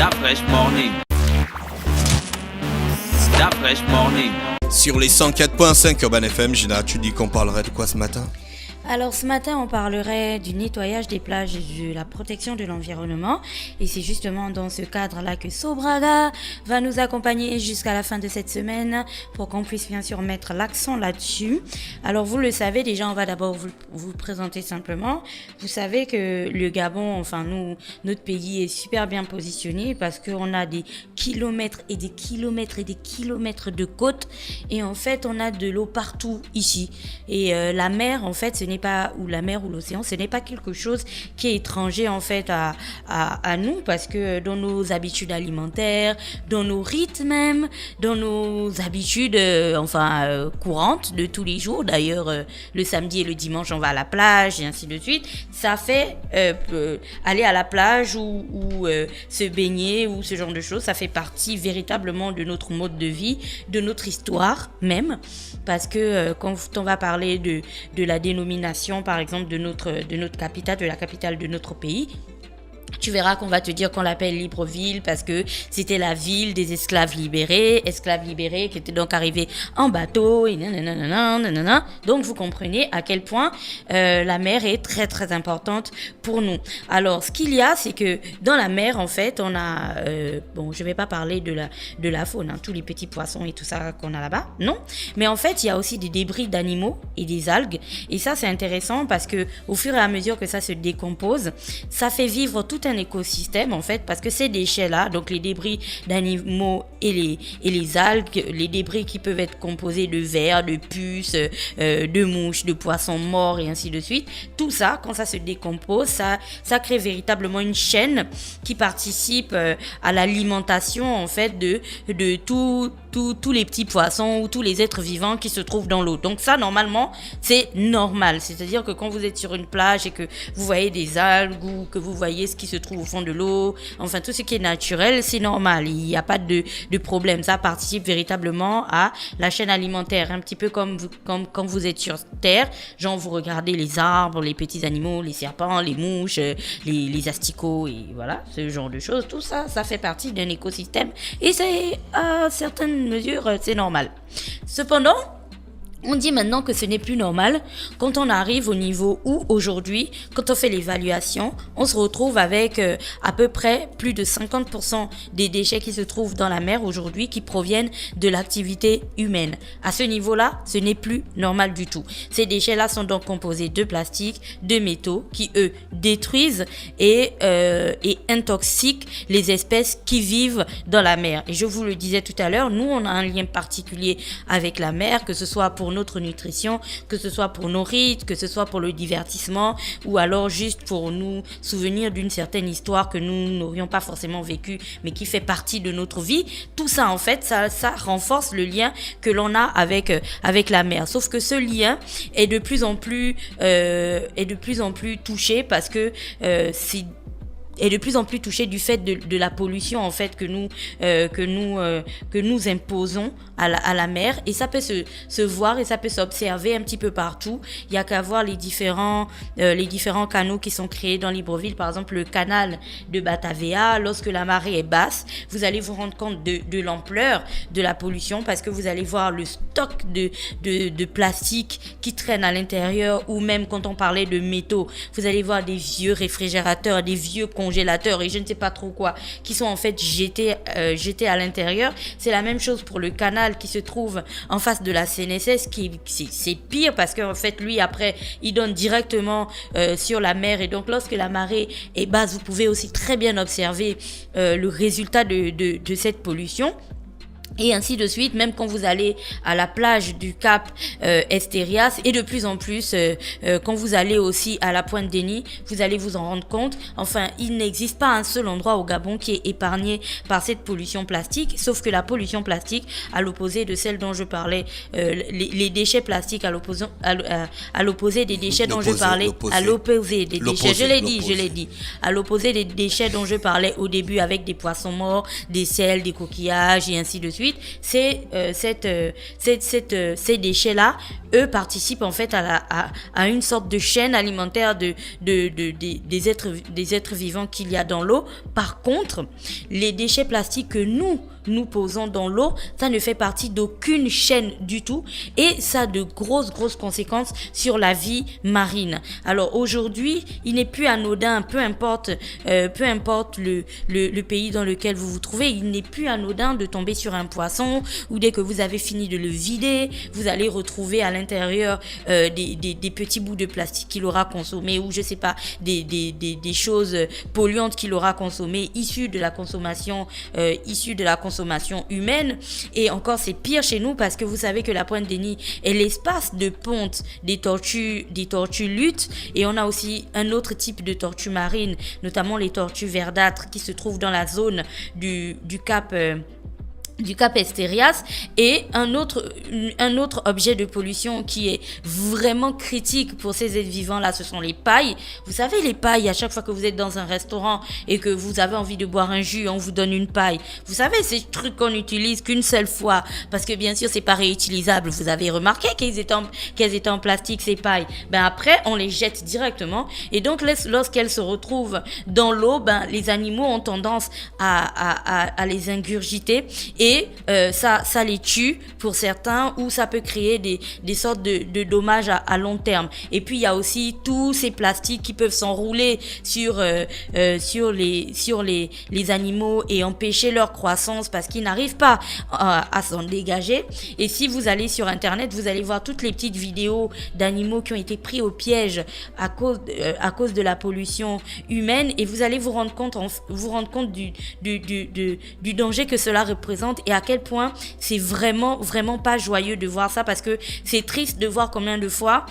La Fresh Morning. La Fresh Morning. Sur les 104.5 Urban FM, Gina, tu dis qu'on parlerait de quoi ce matin ? Alors ce matin, on parlerait du nettoyage des plages et de la protection de l'environnement. Et c'est justement dans ce cadre-là que Sobraga va nous accompagner jusqu'à la fin de cette semaine pour qu'on puisse bien sûr mettre l'accent là-dessus. Alors vous le savez, déjà on va d'abord vous présenter simplement. Vous savez que le Gabon, enfin notre pays est super bien positionné parce qu'on a des kilomètres et des kilomètres et des kilomètres de côtes. Et en fait, on a de l'eau partout ici. Et la mer, en fait, ou la mer ou l'océan, ce n'est pas quelque chose qui est étranger en fait à nous, parce que dans nos habitudes alimentaires, dans nos rythmes même, dans nos habitudes courantes de tous les jours, d'ailleurs le samedi et le dimanche on va à la plage et ainsi de suite, ça fait aller à la plage ou se baigner ou ce genre de choses, ça fait partie véritablement de notre mode de vie, de notre histoire même, parce que quand on va parler de la dénomination par exemple de notre capitale, de la capitale de notre pays, tu verras qu'on va te dire qu'on l'appelle Libreville parce que c'était la ville des esclaves libérés qui étaient donc arrivés en bateau et nanana. Donc vous comprenez à quel point la mer est très très importante pour nous. Alors ce qu'il y a, c'est que dans la mer en fait on a je vais pas parler de la faune, tous les petits poissons et tout ça qu'on a là-bas, non, mais en fait il y a aussi des débris d'animaux et des algues, et ça c'est intéressant parce que au fur et à mesure que ça se décompose, ça fait vivre tout un écosystème en fait, parce que ces déchets là, donc les débris d'animaux et les algues, les débris qui peuvent être composés de vers, de puces, de mouches, de poissons morts et ainsi de suite, tout ça quand ça se décompose, ça crée véritablement une chaîne qui participe à l'alimentation en fait de tous les petits poissons ou tous les êtres vivants qui se trouvent dans l'eau. Donc ça normalement c'est normal, c'est-à-dire que quand vous êtes sur une plage et que vous voyez des algues ou que vous voyez ce qui se trouve au fond de l'eau, enfin tout ce qui est naturel, c'est normal, il n'y a pas de problème, ça participe véritablement à la chaîne alimentaire, un petit peu comme quand vous êtes sur terre, genre vous regardez les arbres, les petits animaux, les serpents, les mouches, les asticots et voilà, ce genre de choses, tout ça, ça fait partie d'un écosystème et c'est à certaines mesures, c'est normal. Cependant, on dit maintenant que ce n'est plus normal quand on arrive au niveau où aujourd'hui, quand on fait l'évaluation, on se retrouve avec à peu près plus de 50% des déchets qui se trouvent dans la mer aujourd'hui qui proviennent de l'activité humaine. À ce niveau-là, ce n'est plus normal du tout. Ces déchets-là sont donc composés de plastique, de métaux qui eux détruisent et intoxiquent les espèces qui vivent dans la mer. Et je vous le disais tout à l'heure, nous on a un lien particulier avec la mer, que ce soit pour notre nutrition, que ce soit pour nos rites, que ce soit pour le divertissement ou alors juste pour nous souvenir d'une certaine histoire que nous n'aurions pas forcément vécue mais qui fait partie de notre vie. Tout ça en fait, ça renforce le lien que l'on a avec la mer. Sauf que ce lien est de plus en plus touché parce que est de plus en plus touché du fait de la pollution en fait que nous imposons à la mer, et ça peut se voir et ça peut s'observer un petit peu partout. Il y a qu'à voir les différents canaux qui sont créés dans Libreville, par exemple le canal de Batavia. Lorsque la marée est basse, vous allez vous rendre compte de l'ampleur de la pollution, parce que vous allez voir le stock de plastique qui traîne à l'intérieur, ou même quand on parlait de métaux, vous allez voir des vieux réfrigérateurs, des vieux congélateurs et je ne sais pas trop quoi qui sont en fait jetés à l'intérieur. C'est la même chose pour le canal qui se trouve en face de la CNSS, c'est pire parce qu'en fait lui après il donne directement sur la mer, et donc lorsque la marée est basse, vous pouvez aussi très bien observer le résultat de cette pollution. Et ainsi de suite, même quand vous allez à la plage du Cap Esterias, et de plus en plus quand vous allez aussi à la Pointe Déni, vous allez vous en rendre compte. Enfin, il n'existe pas un seul endroit au Gabon qui est épargné par cette pollution plastique, sauf que la pollution plastique, à l'opposé de celle dont je parlais, les déchets plastiques à l'opposé des déchets dont je parlais, à l'opposé des déchets, je l'ai dit, à l'opposé des déchets dont je parlais au début avec des poissons morts, des sels, des coquillages et ainsi de suite. ensuite, ces déchets-là, eux, participent en fait à une sorte de chaîne alimentaire des êtres vivants qu'il y a dans l'eau. Par contre, les déchets plastiques que nous posons dans l'eau, ça ne fait partie d'aucune chaîne du tout et ça a de grosses conséquences sur la vie marine. Alors aujourd'hui, il n'est plus anodin, peu importe le pays dans lequel vous vous trouvez, il n'est plus anodin de tomber sur un poisson ou dès que vous avez fini de le vider, vous allez retrouver à l'intérieur des petits bouts de plastique qu'il aura consommé ou je sais pas, des choses polluantes qu'il aura consommées issues de la consommation humaine. Et encore c'est pire chez nous parce que vous savez que la Pointe des Nids est l'espace de ponte des tortues luttes et on a aussi un autre type de tortues marines, notamment les tortues verdâtres qui se trouvent dans la zone du Cap Esterias. Et un autre objet de pollution qui est vraiment critique pour ces êtres vivants là, ce sont les pailles. Vous savez, les pailles, à chaque fois que vous êtes dans un restaurant et que vous avez envie de boire un jus, on vous donne une paille. Vous savez, ces trucs qu'on utilise qu'une seule fois parce que bien sûr c'est pas réutilisable. Vous avez remarqué qu'elles étaient en plastique, ces pailles. Ben après on les jette directement et donc lorsqu'elles se retrouvent dans l'eau, ben les animaux ont tendance à les ingurgiter et ça les tue pour certains ou ça peut créer des sortes de dommages à long terme. Et puis il y a aussi tous ces plastiques qui peuvent s'enrouler sur les animaux et empêcher leur croissance parce qu'ils n'arrivent pas à s'en dégager. Et si vous allez sur internet, vous allez voir toutes les petites vidéos d'animaux qui ont été pris au piège à cause de la pollution humaine et vous allez vous rendre compte du danger que cela représente et à quel point c'est vraiment pas joyeux de voir ça parce que c'est triste de voir combien de fois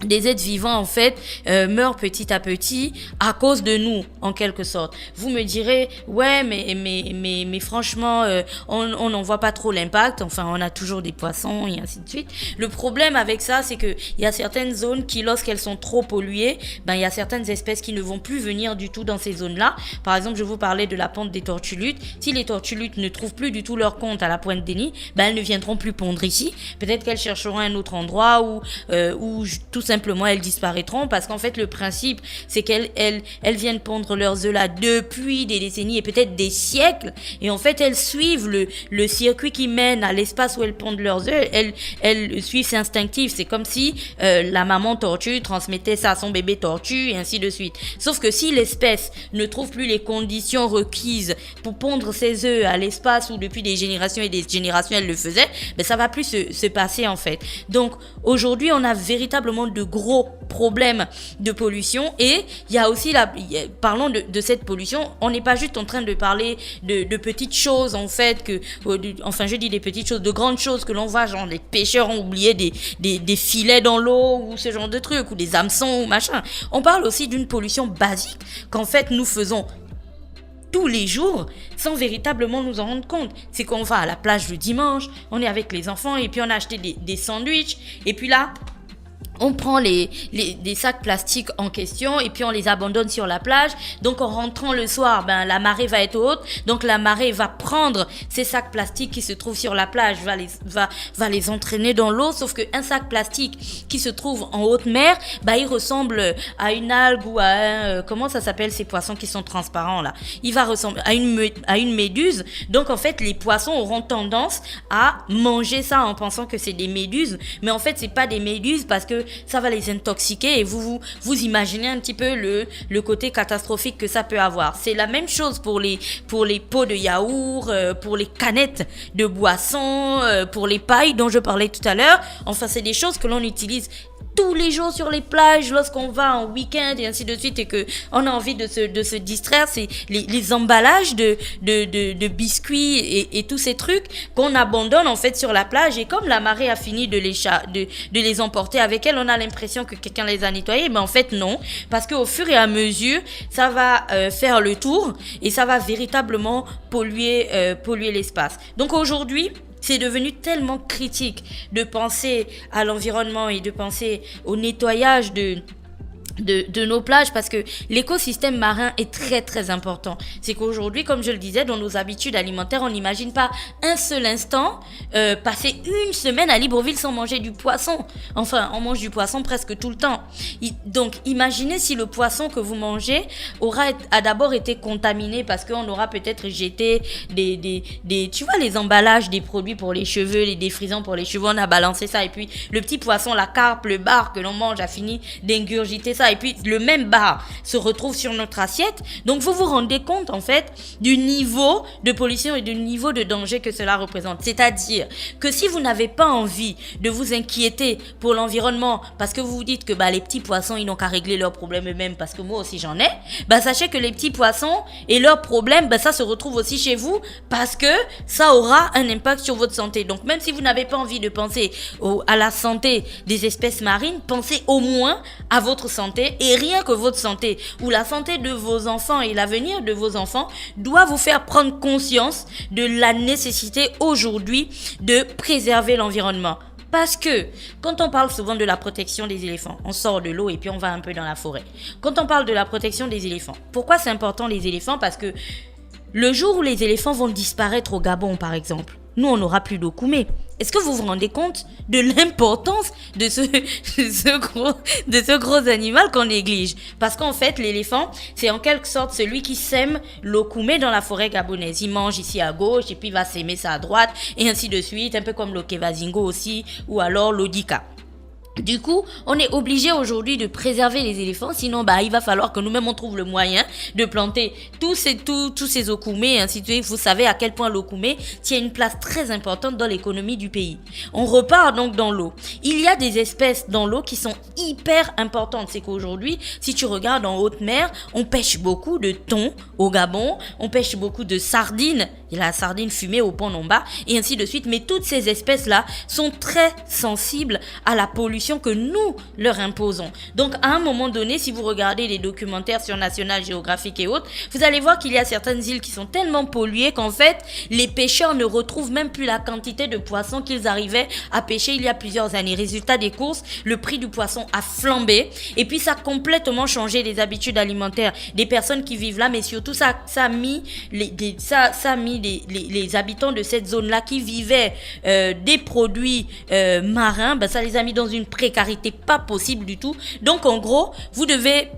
des êtres vivants en fait meurent petit à petit à cause de nous en quelque sorte. Vous me direz ouais mais franchement on n'en voit pas trop l'impact, enfin on a toujours des poissons et ainsi de suite. Le problème avec ça c'est que il y a certaines zones qui lorsqu'elles sont trop polluées, ben il y a certaines espèces qui ne vont plus venir du tout dans ces zones-là. Par exemple, je vous parlais de la ponte des tortues luttes. Si les tortues luttes ne trouvent plus du tout leur compte à la Pointe des Nids, ben elles ne viendront plus pondre ici. Peut-être qu'elles chercheront un autre endroit où tout simplement elles disparaîtront parce qu'en fait le principe c'est qu'elles viennent pondre leurs œufs là depuis des décennies et peut-être des siècles et en fait elles suivent le circuit qui mène à l'espace où elles pondent leurs œufs, elles suivent, c'est instinctif, c'est comme si la maman tortue transmettait ça à son bébé tortue et ainsi de suite. Sauf que si l'espèce ne trouve plus les conditions requises pour pondre ses œufs à l'espace où depuis des générations et des générations elle le faisait, ben ça va plus se passer en fait. Donc aujourd'hui on a véritablement de gros problèmes de pollution et il y a aussi parlons de cette pollution, on n'est pas juste en train de parler de petites choses en fait enfin je dis des petites choses, de grandes choses que l'on voit, genre les pêcheurs ont oublié des filets dans l'eau ou ce genre de trucs ou des hameçons ou machin. On parle aussi d'une pollution basique qu'en fait nous faisons tous les jours sans véritablement nous en rendre compte. C'est qu'on va à la plage le dimanche, on est avec les enfants et puis on a acheté des sandwichs et puis là on prend des sacs plastiques en question et puis on les abandonne sur la plage. Donc en rentrant le soir, ben la marée va être haute. Donc la marée va prendre ces sacs plastiques qui se trouvent sur la plage, va les entraîner dans l'eau. Sauf qu'un sac plastique qui se trouve en haute mer, ben il ressemble à une algue ou à comment ça s'appelle ces poissons qui sont transparents là. Il va ressembler à une méduse. Donc en fait les poissons auront tendance à manger ça en pensant que c'est des méduses. Mais en fait c'est pas des méduses parce que ça va les intoxiquer et vous imaginez un petit peu le côté catastrophique que ça peut avoir. C'est la même chose pour les pots de yaourt, pour les canettes de boissons, pour les pailles dont je parlais tout à l'heure. Enfin, c'est des choses que l'on utilise tous les jours sur les plages lorsqu'on va en week-end et ainsi de suite et que on a envie de se distraire. C'est les emballages de biscuits et tous ces trucs qu'on abandonne en fait sur la plage et comme la marée a fini de les emporter avec elle, on a l'impression que quelqu'un les a nettoyés, mais en fait non, parce qu'au fur et à mesure ça va faire le tour et ça va véritablement polluer l'espace. Donc aujourd'hui c'est devenu tellement critique de penser à l'environnement et de penser au nettoyage de de nos plages, parce que l'écosystème marin est très très important. C'est qu'aujourd'hui, comme je le disais, dans nos habitudes alimentaires, on n'imagine pas un seul instant passer une semaine à Libreville sans manger du poisson. Enfin, on mange du poisson presque tout le temps. Donc, imaginez si le poisson que vous mangez a d'abord été contaminé, parce qu'on aura peut-être jeté tu vois, les emballages des produits pour les cheveux, les défrisants pour les cheveux, on a balancé ça, et puis le petit poisson, la carpe, le bar que l'on mange a fini d'ingurgiter ça, et puis le même bar se retrouve sur notre assiette. Donc vous vous rendez compte en fait du niveau de pollution et du niveau de danger que cela représente. C'est-à-dire que si vous n'avez pas envie de vous inquiéter pour l'environnement, parce que vous vous dites que les petits poissons ils n'ont qu'à régler leurs problèmes eux-mêmes, parce que moi aussi j'en ai, sachez que les petits poissons et leurs problèmes, ça se retrouve aussi chez vous, parce que ça aura un impact sur votre santé. Donc même si vous n'avez pas envie de penser à la santé des espèces marines, pensez au moins à votre santé, et rien que votre santé ou la santé de vos enfants et l'avenir de vos enfants doit vous faire prendre conscience de la nécessité aujourd'hui de préserver l'environnement. Parce que quand on parle souvent de la protection des éléphants, on sort de l'eau et puis on va un peu dans la forêt. Quand on parle de la protection des éléphants, pourquoi c'est important les éléphants? Parce que le jour où les éléphants vont disparaître au Gabon par exemple, nous on n'aura plus d'Okoumé. Est-ce que vous vous rendez compte de l'importance de ce gros animal qu'on néglige? Parce qu'en fait, l'éléphant, c'est en quelque sorte celui qui sème l'Okoumé dans la forêt gabonaise. Il mange ici à gauche et puis il va s'aimer ça à droite et ainsi de suite, un peu comme l'Okevazingo aussi, ou alors l'Odika. Du coup, on est obligé aujourd'hui de préserver les éléphants, sinon il va falloir que nous-mêmes on trouve le moyen de planter tous ces okoumés et ainsi de suite. Vous savez à quel point l'okoumé tient une place très importante dans l'économie du pays. On repart donc dans l'eau. Il y a des espèces dans l'eau qui sont hyper importantes. C'est qu'aujourd'hui, si tu regardes en haute mer, on pêche beaucoup de thon au Gabon, on pêche beaucoup de sardines, il y a la sardine fumée au pont Nomba et ainsi de suite. Mais toutes ces espèces-là sont très sensibles à la pollution que nous leur imposons. Donc à un moment donné, si vous regardez les documentaires sur National Geographic et autres, vous allez voir qu'il y a certaines îles qui sont tellement polluées qu'en fait les pêcheurs ne retrouvent même plus la quantité de poissons qu'ils arrivaient à pêcher il y a plusieurs années. Résultat des courses, le prix du poisson a flambé et puis ça a complètement changé les habitudes alimentaires des personnes qui vivent là, mais surtout ça a mis les habitants de cette zone-là qui vivaient des produits marins, ça les a mis dans une précarité pas possible du tout. Donc en gros, vous ne devez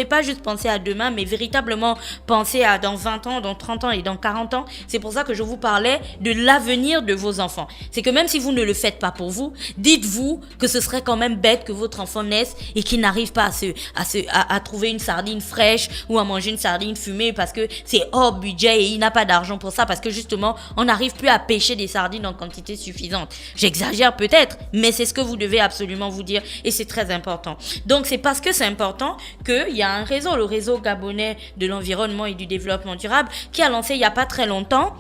pas juste penser à demain, mais véritablement penser à dans 20 ans, dans 30 ans et dans 40 ans. C'est pour ça que je vous parlais de l'avenir de vos enfants. C'est que même si vous ne le faites pas pour vous, dites-vous que ce serait quand même bête que votre enfant naisse et qu'il n'arrive pas à trouver une sardine fraîche ou à manger une sardine fumée parce que c'est hors budget et il n'a pas d'argent pour ça, parce que justement on n'arrive plus à pêcher des sardines en quantité suffisante. J'exagère peut-être, mais c'est ce que vous devez absolument vous dire, et c'est très important. Donc c'est parce que c'est important qu'il y a un réseau, le réseau gabonais de l'environnement et du développement durable, qui a lancé il n'y a pas très longtemps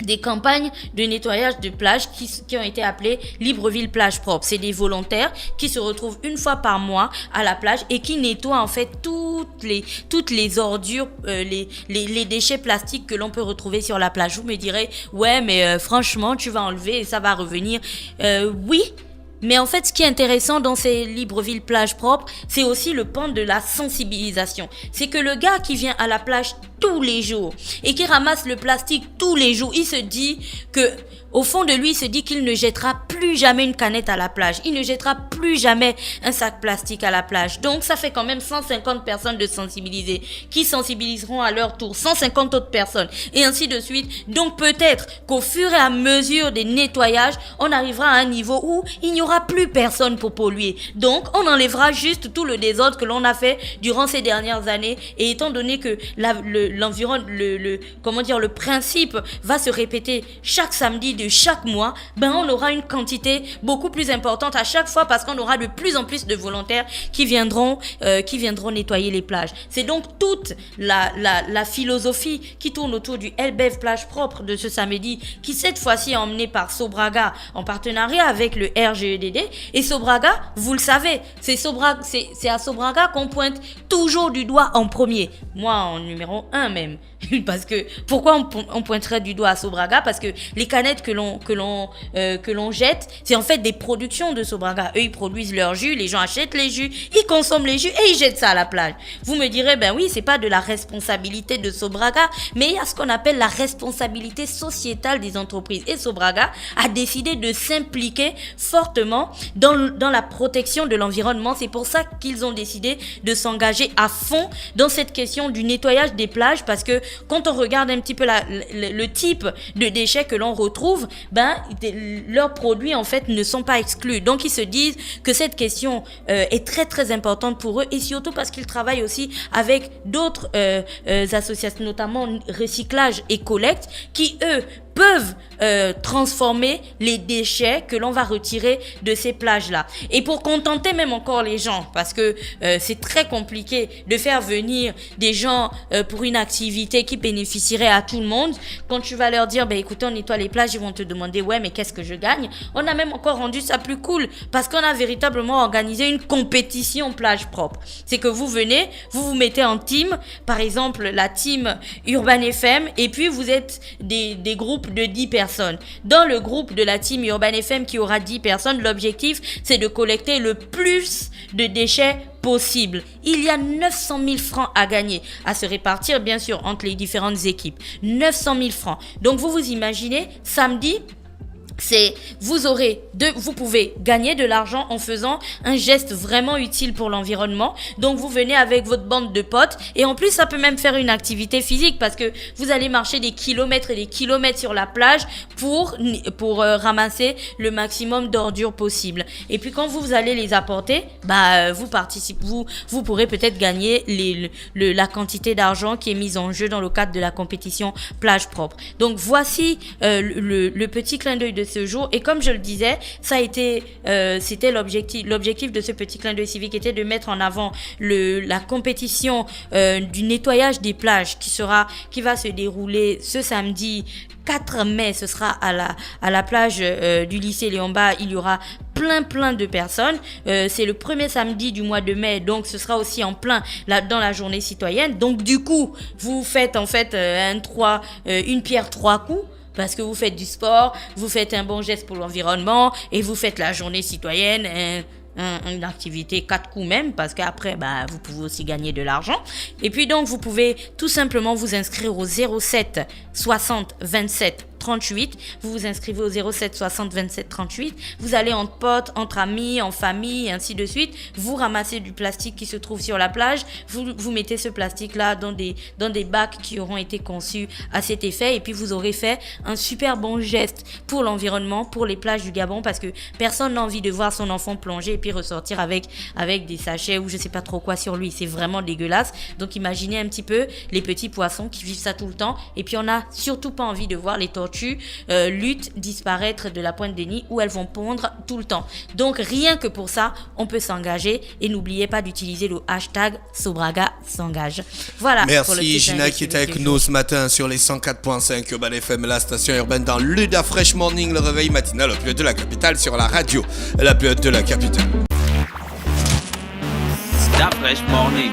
des campagnes de nettoyage de plages qui ont été appelées Libreville plage propre. C'est des volontaires qui se retrouvent une fois par mois à la plage et qui nettoient en fait toutes les ordures, les déchets plastiques que l'on peut retrouver sur la plage. Vous me direz, ouais mais franchement tu vas enlever et ça va revenir. Oui. Mais en fait, ce qui est intéressant dans ces Libreville plages propres, c'est aussi le pan de la sensibilisation. C'est que le gars qui vient à la plage tous les jours et qui ramasse le plastique tous les jours, il se dit que, au fond de lui, il se dit qu'il ne jettera plus jamais une canette à la plage. Il ne jettera plus jamais un sac plastique à la plage. Donc, ça fait quand même 150 personnes de sensibiliser qui sensibiliseront à leur tour 150 autres personnes et ainsi de suite. Donc, peut-être qu'au fur et à mesure des nettoyages, on arrivera à un niveau où il n'y aura plus personne pour polluer. Donc, on enlèvera juste tout le désordre que l'on a fait durant ces dernières années. Et étant donné que le principe va se répéter chaque samedi de chaque mois, on aura une quantité beaucoup plus importante à chaque fois parce qu'on aura de plus en plus de volontaires qui viendront nettoyer les plages. C'est donc toute la philosophie qui tourne autour du Elbev plage propre de ce samedi, qui cette fois-ci est emmené par Sobraga en partenariat avec le RGEDD. Et Sobraga, vous le savez, c'est à Sobraga qu'on pointe toujours du doigt en premier. Moi en numéro 1, 1 même. Parce que pourquoi on pointerait du doigt à Sobraga? Parce que les canettes que l'on jette, c'est en fait des productions de Sobraga. Eux, ils produisent leur jus, les gens achètent les jus, ils consomment les jus et ils jettent ça à la plage. Vous me direz, ben oui, c'est pas de la responsabilité de Sobraga, mais il y a ce qu'on appelle la responsabilité sociétale des entreprises. Et Sobraga a décidé de s'impliquer fortement dans la protection de l'environnement. C'est pour ça qu'ils ont décidé de s'engager à fond dans cette question du nettoyage des plages, parce que quand on regarde un petit peu le type de déchets que l'on retrouve, leurs produits en fait ne sont pas exclus. Donc ils se disent que cette question est très très importante pour eux, et surtout parce qu'ils travaillent aussi avec d'autres associations, notamment recyclage et collecte, qui eux peuvent transformer les déchets que l'on va retirer de ces plages-là. Et pour contenter même encore les gens, parce que c'est très compliqué de faire venir des gens pour une activité qui bénéficierait à tout le monde, quand tu vas leur dire, écoutez, on nettoie les plages, ils vont te demander, ouais, mais qu'est-ce que je gagne? On a même encore rendu ça plus cool, parce qu'on a véritablement organisé une compétition plage propre. C'est que vous venez, vous vous mettez en team, par exemple la team Urban FM, et puis vous êtes des groupes de 10 personnes. Dans le groupe de la team Urban FM qui aura 10 personnes, l'objectif, c'est de collecter le plus de déchets possible. Il y a 900 000 francs à gagner, à se répartir bien sûr entre les différentes équipes. 900 000 francs. Donc vous imaginez, samedi, vous pouvez gagner de l'argent en faisant un geste vraiment utile pour l'environnement. Donc vous venez avec votre bande de potes, et en plus ça peut même faire une activité physique, parce que vous allez marcher des kilomètres et des kilomètres sur la plage pour ramasser le maximum d'ordures possible. Et puis quand vous allez les apporter, vous pourrez peut-être gagner la quantité d'argent qui est mise en jeu dans le cadre de la compétition plage propre. Donc voici le petit clin d'œil de ce jour. Et comme je le disais, ça a été c'était l'objectif de ce petit clin d'œil civique était de mettre en avant la compétition du nettoyage des plages qui va se dérouler ce samedi 4 mai. Ce sera à la plage du lycée Léon-Bas. Il y aura plein de personnes. C'est le premier samedi du mois de mai, donc ce sera aussi en plein dans la journée citoyenne. Donc du coup, vous faites en fait une pierre 3 coups. Parce que vous faites du sport, vous faites un bon geste pour l'environnement, et vous faites la journée citoyenne, une activité 4 coups même, parce qu'après, vous pouvez aussi gagner de l'argent. Et puis donc, vous pouvez tout simplement vous inscrire au 07 60 27 38. Vous vous inscrivez au 07 60 27 38. Vous allez entre potes, entre amis, en famille, et ainsi de suite. Vous ramassez du plastique qui se trouve sur la plage. Vous mettez ce plastique-là dans des bacs qui auront été conçus à cet effet. Et puis, vous aurez fait un super bon geste pour l'environnement, pour les plages du Gabon, parce que personne n'a envie de voir son enfant plonger et puis ressortir avec des sachets ou je sais pas trop quoi sur lui. C'est vraiment dégueulasse. Donc, imaginez un petit peu les petits poissons qui vivent ça tout le temps. Et puis, on n'a surtout pas envie de voir les tortues lutte disparaître de la pointe des nids où elles vont pondre tout le temps. Donc rien que pour ça, on peut s'engager, et n'oubliez pas d'utiliser le hashtag Sobraga s'engage. Voilà. Merci Gina qui était avec nous ce matin sur les 104.5 Urban FM, la station urbaine dans l'Uda Fresh Morning, le réveil matinal, la plus haute de la capitale sur la radio, la plus haute de la capitale. Stop Fresh Morning.